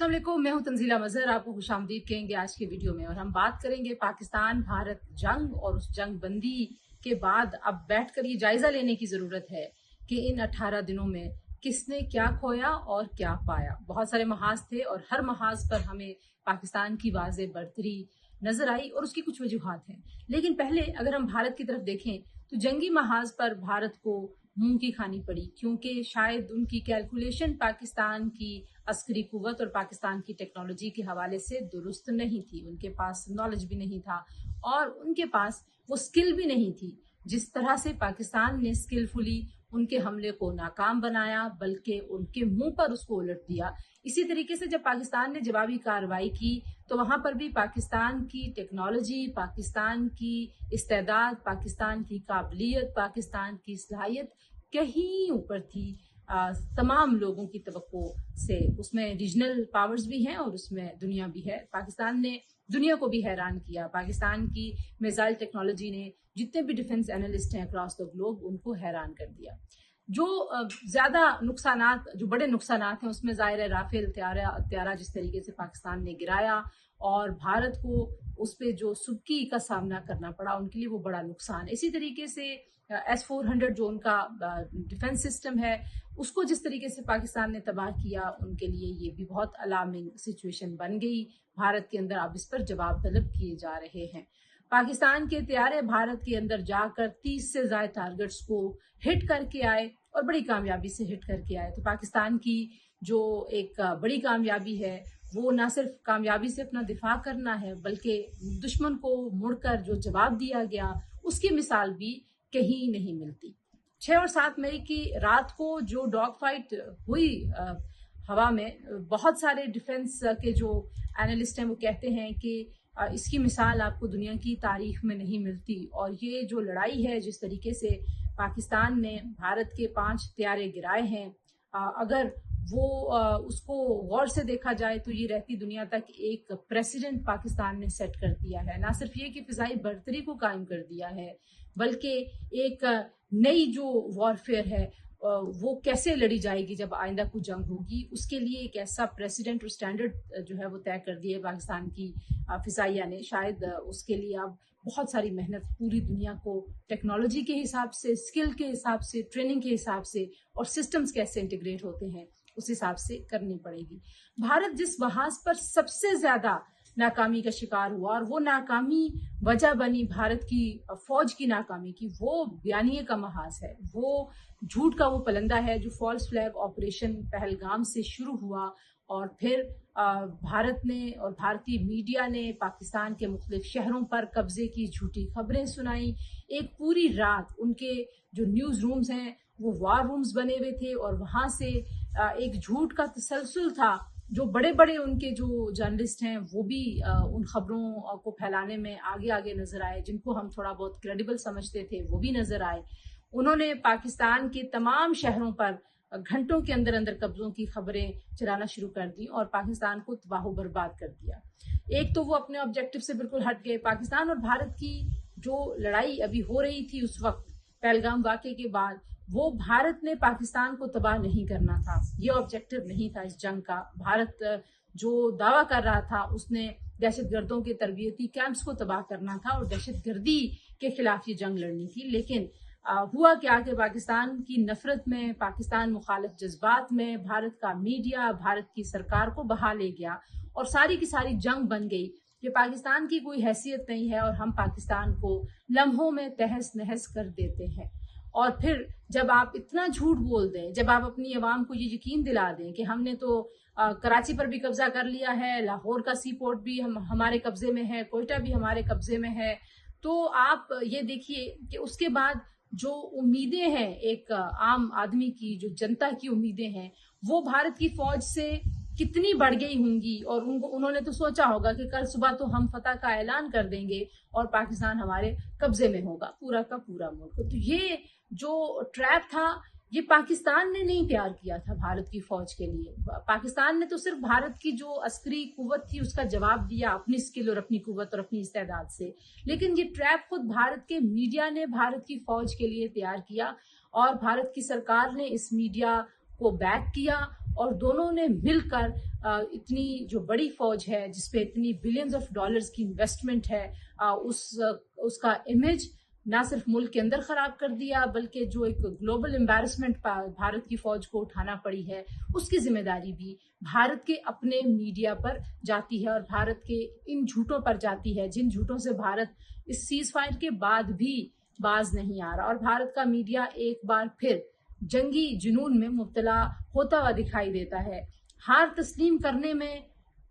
अस्सलाम वालेकुम, मैं हूं तंजीला मजहर। आपको खुशामदीद कहेंगे आज के वीडियो में। और हम बात करेंगे पाकिस्तान भारत जंग और उस जंग बंदी के बाद अब बैठकर ये जायजा लेने की जरूरत है कि इन 18 दिनों में किसने क्या खोया और क्या पाया। बहुत सारे महाज थे और हर महाज पर हमें पाकिस्तान की वाज़े बरतरी नजर आई और उसकी कुछ वजूहात हैं। लेकिन पहले अगर हम भारत की तरफ देखें तो जंगी महाज पर भारत को मुंह की खानी पड़ी, क्योंकि शायद उनकी कैलकुलेशन पाकिस्तान की अस्करी कुव्वत और पाकिस्तान की टेक्नोलॉजी के हवाले से दुरुस्त नहीं थी। उनके पास नॉलेज भी नहीं था और उनके पास वो स्किल भी नहीं थी। जिस तरह से पाकिस्तान ने स्किलफुली उनके हमले को नाकाम बनाया, बल्कि उनके मुंह पर उसको उलट दिया। इसी तरीके से जब पाकिस्तान ने जवाबी कार्रवाई की तो वहां पर भी पाकिस्तान की टेक्नोलॉजी, पाकिस्तान की इस्तेदाद, पाकिस्तान की काबिलियत, पाकिस्तान की सलाहियत कहीं ऊपर थी तमाम लोगों की तवक्को से। उसमें रीजनल पावर्स भी हैं और उसमें दुनिया भी है। पाकिस्तान ने दुनिया को भी हैरान किया। पाकिस्तान की मिसाइल टेक्नोलॉजी ने जितने भी डिफेंस एनालिस्ट हैं अक्रॉस द ग्लोब उनको हैरान कर दिया। जो ज्यादा नुकसानात, जो बड़े नुकसानात हैं उसमें ज़ाहिर है राफेल त्यारा जिस तरीके से पाकिस्तान ने गिराया और भारत को उस पर जो सुबकी का सामना करना पड़ा, उनके लिए वो बड़ा नुकसान है। इसी तरीके से S-400 जो उनका डिफेंस सिस्टम है उसको जिस तरीके से पाकिस्तान ने तबाह किया, उनके लिए ये भी बहुत अलार्मिंग सिचुएशन बन गई। भारत के अंदर अब इस पर जवाब तलब किए जा रहे हैं। पाकिस्तान के तैयारे भारत के अंदर जाकर 30 से ज्यादा टारगेट्स को हिट करके आए और बड़ी कामयाबी से हिट करके आए। तो पाकिस्तान की जो एक बड़ी कामयाबी है वो ना सिर्फ कामयाबी से अपना दिफा करना है, बल्कि दुश्मन को मुड़कर जो जवाब दिया गया उसकी मिसाल भी कहीं नहीं मिलती। 6 और 7 मई की रात को जो डॉग फाइट हुई हवा में, बहुत सारे डिफेंस के जो एनालिस्ट हैं वो कहते हैं कि इसकी मिसाल आपको दुनिया की तारीख में नहीं मिलती। और ये जो लड़ाई है, जिस तरीके से पाकिस्तान ने भारत के 5 त्यारे गिराए हैं, अगर वो उसको गौर से देखा जाए तो ये रहती दुनिया तक एक प्रेसिडेंट पाकिस्तान ने सेट कर दिया है। ना सिर्फ ये कि फिजाई बर्तरी को कायम कर दिया है, बल्कि एक नई जो वॉरफेयर है वो कैसे लड़ी जाएगी जब आइंदा कुछ जंग होगी, उसके लिए एक ऐसा प्रेसिडेंट और स्टैंडर्ड जो है वो तय कर दिया है पाकिस्तान की फिजाइया ने। शायद उसके लिए अब बहुत सारी मेहनत पूरी दुनिया को टेक्नोलॉजी के हिसाब से, स्किल के हिसाब से, ट्रेनिंग के हिसाब से और सिस्टम्स कैसे इंटीग्रेट होते हैं उस हिसाब से करनी पड़ेगी। भारत जिस महाज पर सबसे ज्यादा नाकामी का शिकार हुआ और वो नाकामी वजह बनी भारत की फौज की नाकामी की, वो बयानिए का महाज है। वो झूठ का वो पलंदा है जो फॉल्स फ्लैग ऑपरेशन पहलगाम से शुरू हुआ और फिर भारत ने और भारतीय मीडिया ने पाकिस्तान के मुख्तलिफ शहरों पर कब्जे की झूठी खबरें सुनाई। एक पूरी रात उनके जो न्यूज़ रूम्स हैं वो वार रूम्स बने हुए थे और वहाँ से एक झूठ का तसलसल था। जो बड़े बड़े उनके जो जर्नलिस्ट हैं वो भी उन खबरों को फैलाने में आगे आगे नजर आए। जिनको हम थोड़ा बहुत क्रेडिबल समझते थे वो भी नजर आए। उन्होंने पाकिस्तान के तमाम शहरों पर घंटों के अंदर अंदर कब्जों की खबरें चलाना शुरू कर दी और पाकिस्तान को तबाह बर्बाद कर दिया। एक तो वो अपने ऑब्जेक्टिव से बिल्कुल हट गए। पाकिस्तान और भारत की जो लड़ाई अभी हो रही थी उस वक्त पहलगाम वाक़े के बाद, वो भारत ने पाकिस्तान को तबाह नहीं करना था। ये ऑब्जेक्टिव नहीं था इस जंग का। भारत जो दावा कर रहा था उसने दहशतगर्दों के तरबियती कैंप्स को तबाह करना था और दहशतगर्दी के खिलाफ ये जंग लड़नी थी। लेकिन हुआ क्या कि पाकिस्तान की नफरत में, पाकिस्तान मुखालिफ जज्बात में भारत का मीडिया भारत की सरकार को बहा ले गया और सारी की सारी जंग बन गई कि पाकिस्तान की कोई हैसियत नहीं है और हम पाकिस्तान को लम्हों में तहस नहस कर देते हैं। और फिर जब आप इतना झूठ बोल दें, जब आप अपनी आवाम को ये यकीन दिला दें कि हमने तो कराची पर भी कब्जा कर लिया है, लाहौर का सी पोर्ट भी हमारे कब्जे में है, कोयटा भी हमारे कब्जे में है, तो आप ये देखिए कि उसके बाद जो उम्मीदें हैं एक आम आदमी की, जो जनता की उम्मीदें हैं, वो भारत की फौज से कितनी बढ़ गई होंगी। और उन्होंने तो सोचा होगा कि कल सुबह तो हम फतह का ऐलान कर देंगे और पाकिस्तान हमारे कब्जे में होगा, पूरा का पूरा मुल्क। तो ये जो ट्रैप था ये पाकिस्तान ने नहीं तैयार किया था भारत की फौज के लिए। पाकिस्तान ने तो सिर्फ भारत की जो अस्करी कुव्वत थी उसका जवाब दिया अपनी स्किल और अपनी कुव्वत और अपनी इस्तेदाद से। लेकिन ये ट्रैप खुद भारत के मीडिया ने भारत की फौज के लिए तैयार किया और भारत की सरकार ने इस मीडिया को बैक किया और दोनों ने मिलकर इतनी जो बड़ी फौज है जिस पे इतनी बिलियंस ऑफ डॉलर्स की इन्वेस्टमेंट है, उसका इमेज ना सिर्फ मुल्क के अंदर खराब कर दिया, बल्कि जो एक ग्लोबल एम्बैरसमेंट भारत की फौज को उठाना पड़ी है, उसकी जिम्मेदारी भी भारत के अपने मीडिया पर जाती है और भारत के इन झूठों पर जाती है जिन झूठों से भारत इस सीज फायर के बाद भी बाज नहीं आ रहा। और भारत का मीडिया एक बार फिर जंगी जुनून में मुब्तला होता हुआ दिखाई देता है। हार तस्लीम करने में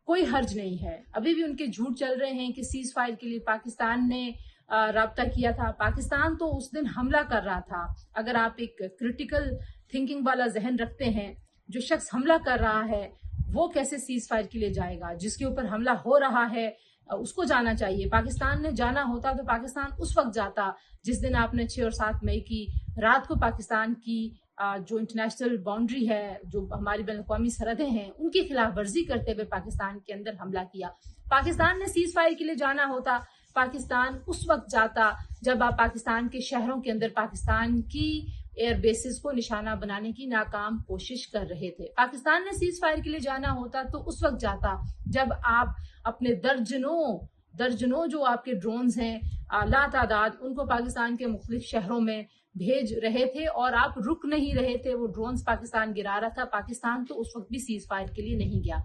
कोई हर्ज नहीं है। अभी भी उनके झूठ चल रहे हैं कि सीज फायर के लिए पाकिस्तान ने राब्ता किया था। पाकिस्तान तो उस दिन हमला कर रहा था। अगर आप एक क्रिटिकल थिंकिंग वाला जहन रखते हैं, जो शख्स हमला कर रहा है वो कैसे सीज फायर के लिए जाएगा? जिसके ऊपर हमला हो रहा है उसको जाना चाहिए। पाकिस्तान ने जाना होता तो पाकिस्तान उस वक्त जाता जिस दिन आपने 6 और 7 मई की रात को पाकिस्तान की जो इंटरनेशनल बाउंड्री है, जो हमारी बैनुल-अक़वामी सरहदें हैं, उनकी खिलाफ वर्जी करते हुए पाकिस्तान के अंदर हमला किया। पाकिस्तान ने सीज फायर के लिए जाना होता, पाकिस्तान उस वक्त जाता जब आप पाकिस्तान के शहरों के अंदर पाकिस्तान की एयर बेसिस को निशाना बनाने की नाकाम कोशिश कर रहे थे। पाकिस्तान ने सीज फायर के लिए जाना होता तो उस वक्त जाता जब आप अपने दर्जनों जो आपके ड्रोन्स हैं लातादाद, उनको पाकिस्तान के मुख्तलिफ शहरों में भेज रहे थे और आप रुक नहीं रहे थे। वो ड्रोन्स पाकिस्तान गिरा रहा था। पाकिस्तान तो उस वक्त भी सीज फायर के लिए नहीं गया।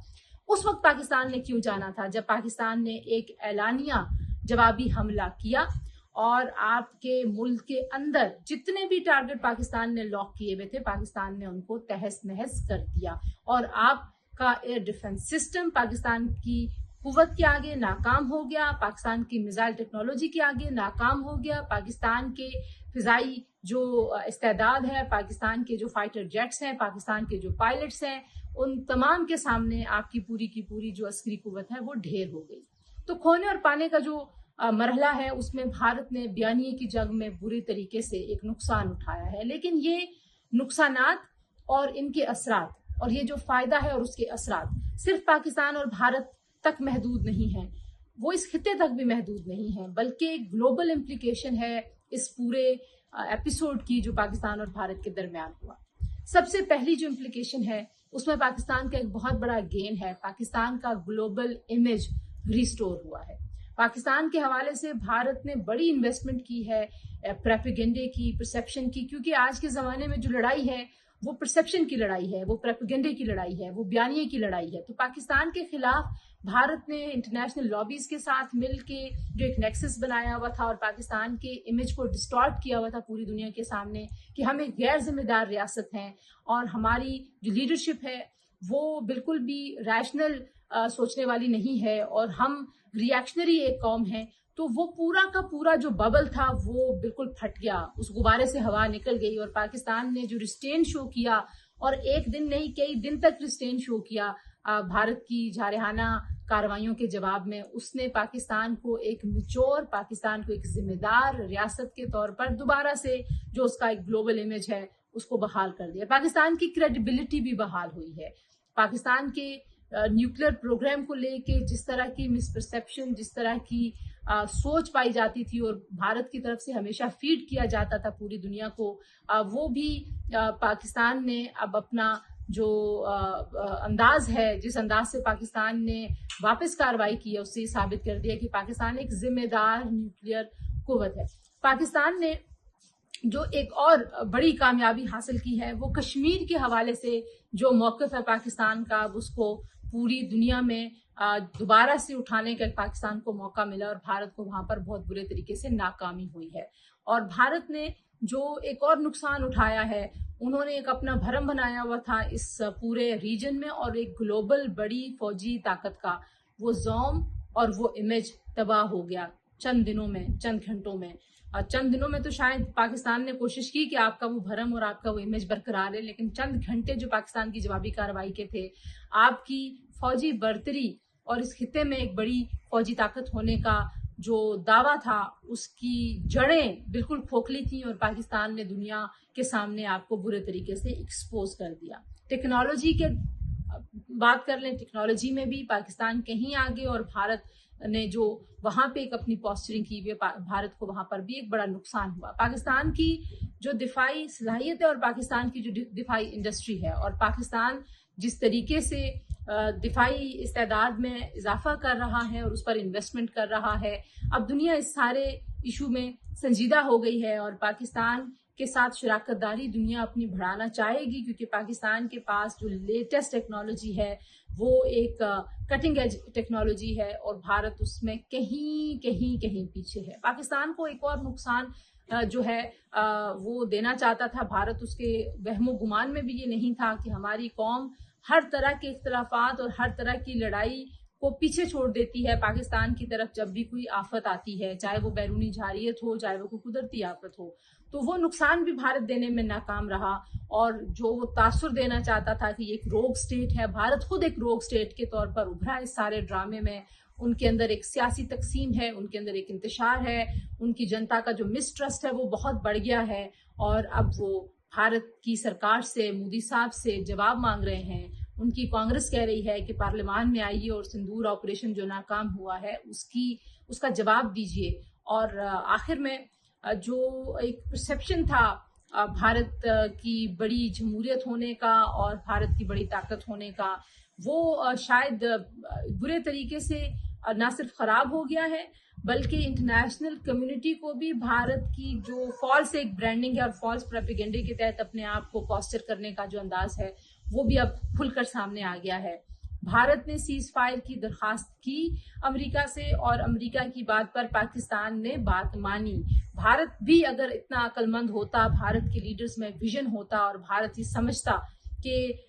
उस वक्त पाकिस्तान ने क्यों जाना था? जब पाकिस्तान ने एक एलानिया जवाबी हमला किया और आपके मुल्क के अंदर जितने भी टारगेट पाकिस्तान ने लॉक किए हुए थे, पाकिस्तान ने उनको तहस नहस कर दिया और आपका एयर डिफेंस सिस्टम पाकिस्तान की कुव्वत के आगे नाकाम हो गया, पाकिस्तान की मिसाइल टेक्नोलॉजी के आगे नाकाम हो गया, पाकिस्तान के फिजाई जो इस्तेदाद है, पाकिस्तान के जो फाइटर जेट्स हैं, पाकिस्तान के जो पायलट्स हैं, उन तमाम के सामने आपकी पूरी की पूरी जो अस्करी कुव्वत है वो ढेर हो गई। तो खोने और पाने का जो मरहला है उसमें भारत ने बयानिए की जंग में बुरी तरीके से एक नुकसान उठाया है। लेकिन ये नुकसानात और इनके असरात और ये जो फायदा है और उसके असरात सिर्फ पाकिस्तान और भारत तक महदूद नहीं है, वो इस खित्ते तक भी महदूद नहीं है, बल्कि एक ग्लोबल इम्प्लीकेशन है इस पूरे एपिसोड की जो पाकिस्तान और भारत के दरमियान हुआ। सबसे पहली जो इम्प्लीकेशन है उसमें पाकिस्तान का एक बहुत बड़ा गेन है। पाकिस्तान का ग्लोबल इमेज रिस्टोर हुआ है। पाकिस्तान के हवाले से भारत ने बड़ी इन्वेस्टमेंट की है प्रोपेगेंडे की, परसेप्शन की, क्योंकि आज के ज़माने में जो लड़ाई है वो परसेप्शन की लड़ाई है, वो प्रोपेगेंडे की लड़ाई है, वो बयानिए की लड़ाई है। तो पाकिस्तान के खिलाफ भारत ने इंटरनेशनल लॉबीज के साथ मिलके जो एक नेक्सस बनाया हुआ था और पाकिस्तान के इमेज को डिस्टॉर्ट किया हुआ था पूरी दुनिया के सामने कि हम एक गैर जिम्मेदार रियासत हैं और हमारी जो लीडरशिप है वो बिल्कुल भी रैशनल सोचने वाली नहीं है और हम रिएक्शनरी एक कौम है। तो वो पूरा का पूरा जो बबल था वो बिल्कुल फट गया, उस गुब्बारे से हवा निकल गई और पाकिस्तान ने जो रिस्ट्रेन शो किया और एक दिन नहीं कई दिन तक रिस्ट्रेन शो किया भारत की जारहाना कार्रवाइयों के जवाब में, उसने पाकिस्तान को एक मैच्योर, पाकिस्तान को एक जिम्मेदार रियासत के तौर पर दोबारा से जो उसका एक ग्लोबल इमेज है उसको बहाल कर दिया। पाकिस्तान की क्रेडिबिलिटी भी बहाल हुई है। पाकिस्तान के न्यूक्लियर प्रोग्राम को लेके जिस तरह की मिसपरसेप्शन, जिस तरह की सोच पाई जाती थी और भारत की तरफ से हमेशा फीड किया जाता था पूरी दुनिया को, वो भी पाकिस्तान ने अब अपना जो अंदाज है, जिस अंदाज से पाकिस्तान ने वापस कार्रवाई की है, उससे साबित कर दिया कि पाकिस्तान एक जिम्मेदार न्यूक्लियर कुव्वत है। पाकिस्तान ने जो एक और बड़ी कामयाबी हासिल की है वो कश्मीर के हवाले से जो मौक़िफ़ है पाकिस्तान का, उसको पूरी दुनिया में दोबारा से उठाने का पाकिस्तान को मौका मिला और भारत को वहां पर बहुत बुरे तरीके से नाकामी हुई है। और भारत ने जो एक और नुकसान उठाया है, उन्होंने एक अपना भरम बनाया हुआ था इस पूरे रीजन में और एक ग्लोबल बड़ी फौजी ताकत का वो ज़ौम और वो इमेज तबाह हो गया चंद दिनों में, चंद घंटों में। चंद दिनों में तो शायद पाकिस्तान ने कोशिश की कि आपका वो भरम और आपका वो इमेज बरकरार है, लेकिन चंद घंटे जो पाकिस्तान की जवाबी कार्रवाई के थे, आपकी फौजी बर्तरी और इस खित्ते में एक बड़ी फौजी ताकत होने का जो दावा था उसकी जड़ें बिल्कुल खोखली थी और पाकिस्तान ने दुनिया के सामने आपको बुरे तरीके से एक्सपोज कर दिया। टेक्नोलॉजी के बात कर लें, टेक्नोलॉजी में भी पाकिस्तान कहीं आगे और भारत ने जो वहां पे एक अपनी पॉस्चरिंग की हुई, भारत को वहां पर भी एक बड़ा नुकसान हुआ। पाकिस्तान की जो दिफाई सलाहियत है और पाकिस्तान की जो दिफाई इंडस्ट्री है और पाकिस्तान जिस तरीके से दिफाई इस्तेदाद में इजाफा कर रहा है और उस पर इन्वेस्टमेंट कर रहा है, अब दुनिया इस सारे इशू में संजीदा हो गई है और पाकिस्तान के साथ शराकत दारी दुनिया अपनी बढ़ाना चाहेगी, क्योंकि पाकिस्तान के पास जो लेटेस्ट टेक्नोलॉजी है वो एक कटिंग एज टेक्नोलॉजी है और भारत उसमें कहीं कहीं कहीं पीछे है। पाकिस्तान को एक और नुकसान जो है वो देना चाहता था भारत, उसके वहमो गुमान में भी ये नहीं था कि हमारी कौम हर तरह के इख्तलाफात और हर तरह की लड़ाई को पीछे छोड़ देती है पाकिस्तान की तरफ जब भी कोई आफत आती है, चाहे वो बैरूनी जारियत हो, चाहे वो कोई कुदरती आफत हो। तो वो नुकसान भी भारत देने में नाकाम रहा और जो वो तासुर देना चाहता था कि ये एक रोग स्टेट है, भारत खुद एक रोग स्टेट के तौर पर उभरा इस सारे ड्रामे में। उनके अंदर एक सियासी तकसीम है, उनके अंदर एक इंतशार है, उनकी जनता का जो मिसट्रस्ट है वो बहुत बढ़ गया है और अब वो भारत की सरकार से, मोदी साहब से जवाब मांग रहे हैं। उनकी कांग्रेस कह रही है कि पार्लियामान में आइए और सिंदूर ऑपरेशन जो नाकाम हुआ है उसका जवाब दीजिए। और आखिर में जो एक परसेप्शन था भारत की बड़ी जमहूरियत होने का और भारत की बड़ी ताकत होने का, वो शायद बुरे तरीके से ना सिर्फ खराब हो गया है बल्कि इंटरनेशनल कम्युनिटी को भी भारत की जो फॉल्स एक ब्रांडिंग है और फॉल्स प्रोपेगेंडे के तहत अपने आप को पोस्टर करने का जो अंदाज है वो भी अब खुलकर सामने आ गया है। भारत ने सीज फायर की दरखास्त की अमेरिका से और अमेरिका की बात पर पाकिस्तान ने बात मानी। भारत भी अगर इतना अक्लमंद होता, भारत के लीडर्स में विजन होता और भारत ये समझता कि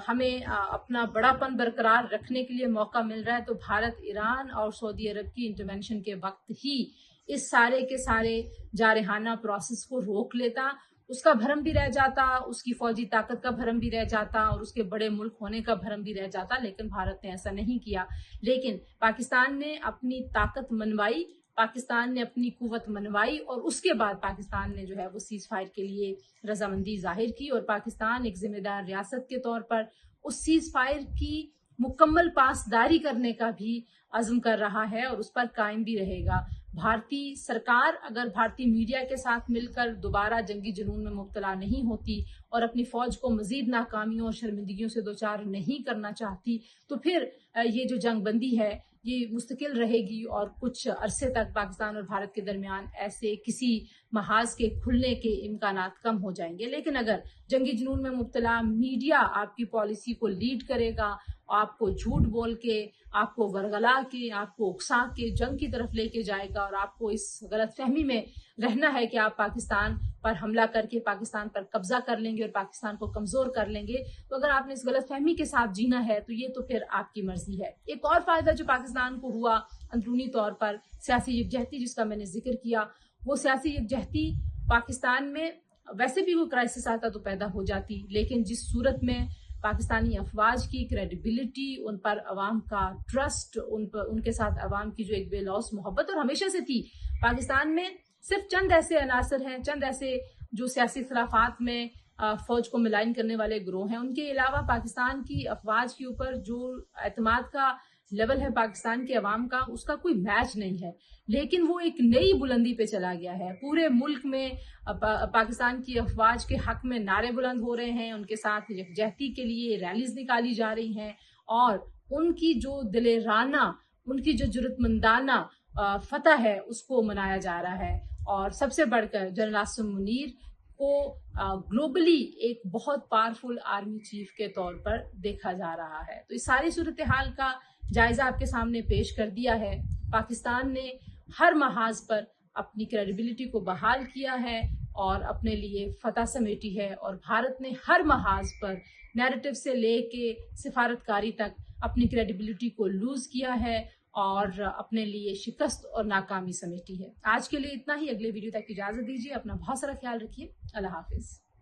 हमें अपना बड़ापन बरकरार रखने के लिए मौका मिल रहा है, तो भारत ईरान और सऊदी अरब की इंटरवेंशन के वक्त ही इस सारे के सारे जारहाना प्रोसेस को रोक लेता, उसका भरम भी रह जाता, उसकी फौजी ताकत का भरम भी रह जाता और उसके बड़े मुल्क होने का भरम भी रह जाता। लेकिन भारत ने ऐसा नहीं किया। लेकिन पाकिस्तान ने अपनी ताकत मनवाई, पाकिस्तान ने अपनी कुव्वत मनवाई और उसके बाद पाकिस्तान ने जो है वो सीज फायर के लिए रजामंदी जाहिर की और पाकिस्तान एक जिम्मेदार रियासत के तौर पर उस सीज फायर की मुकम्मल पासदारी करने का भी अज़्म कर रहा है और उस पर कायम भी रहेगा। भारतीय सरकार अगर भारतीय मीडिया के साथ मिलकर दोबारा जंगी जुनून में मुब्तला नहीं होती और अपनी फौज को मजीद नाकामियों और शर्मिंदगियों से दोचार नहीं करना चाहती, तो फिर ये जो जंग बंदी है ये मुस्तकिल रहेगी और कुछ अरसे तक पाकिस्तान और भारत के दरमियान ऐसे किसी महाज के खुलने के इम्कानात कम हो जाएंगे। लेकिन अगर जंगी जुनून में मुब्तला मीडिया आपकी पॉलिसी को लीड करेगा, आपको झूठ बोल के, आपको वरगला के, आपको उकसा के जंग की तरफ लेके जाएगा और आपको इस गलतफहमी में रहना है कि आप पाकिस्तान पर हमला करके पाकिस्तान पर कब्जा कर लेंगे और पाकिस्तान को कमजोर कर लेंगे, तो अगर आपने इस गलतफहमी के साथ जीना है तो ये तो फिर आपकी मर्जी है। एक और फायदा जो पाकिस्तान को हुआ अंदरूनी तौर पर, सियासी यकजहती जिसका मैंने जिक्र किया, वो सियासी यकजहती पाकिस्तान में वैसे भी वो क्राइसिस आता तो पैदा हो जाती, लेकिन जिस सूरत में पाकिस्तानी अफवाज की क्रेडिबिलिटी, उन पर अवाम का ट्रस्ट, उनके साथ अवाम की जो एक बेलौस मोहब्बत और हमेशा से थी। पाकिस्तान में सिर्फ चंद ऐसे अनासर हैं, चंद ऐसे जो सियासी खिलाफात में फौज को मिलाइन करने वाले गिरोह हैं, उनके अलावा पाकिस्तान की अफवाज के ऊपर जो एतमाद का लेवल है पाकिस्तान के अवाम का, उसका कोई मैच नहीं है। लेकिन वो एक नई बुलंदी पे चला गया है। पूरे मुल्क में पाकिस्तान की अफवाज के हक में नारे बुलंद हो रहे हैं, उनके साथ यकजहती के लिए रैलीज निकाली जा रही हैं और उनकी जो दिलेराना, उनकी जो जुर्रतमंदाना फतह है उसको मनाया जा रहा है। और सबसे बढ़कर जनरल आसिम मुनीर को ग्लोबली एक बहुत पावरफुल आर्मी चीफ के तौर पर देखा जा रहा है। तो इस सारी सूरत हाल का जायजा आपके सामने पेश कर दिया है। पाकिस्तान ने हर महाज पर अपनी क्रेडिबिलिटी को बहाल किया है और अपने लिए फतह समेटी है, और भारत ने हर महाज पर नैरेटिव से लेके सिफारतकारी तक अपनी क्रेडिबिलिटी को लूज किया है और अपने लिए शिकस्त और नाकामी समेटी है। आज के लिए इतना ही। अगले वीडियो तक इजाजत दीजिए। अपना बहुत सारा ख्याल रखिए। अल्लाह हाफिज।